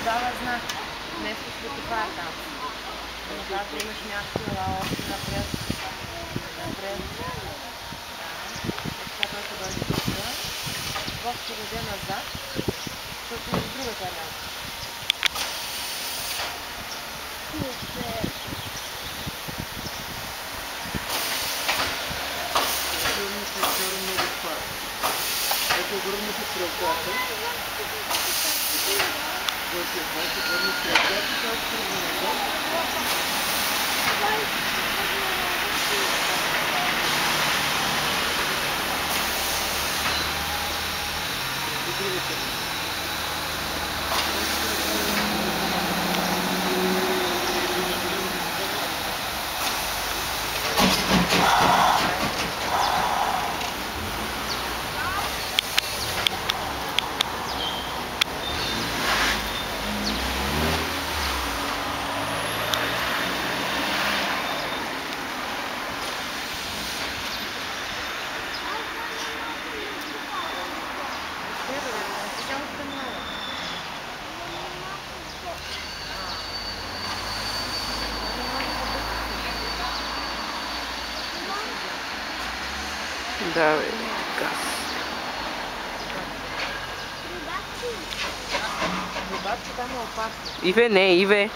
дава знак. Вместо светофар там. Но казва, имаш място, ела още напред. Напред. Да. Сега той ще дойде тук. Бог ще даде назад, защото и в другата една. Супер! Ето върнете стрелката. Който върне стрелката, тя тръгва назад. И другата. Давай, газ. Рибачки там е опасно. Иве, не, Иве.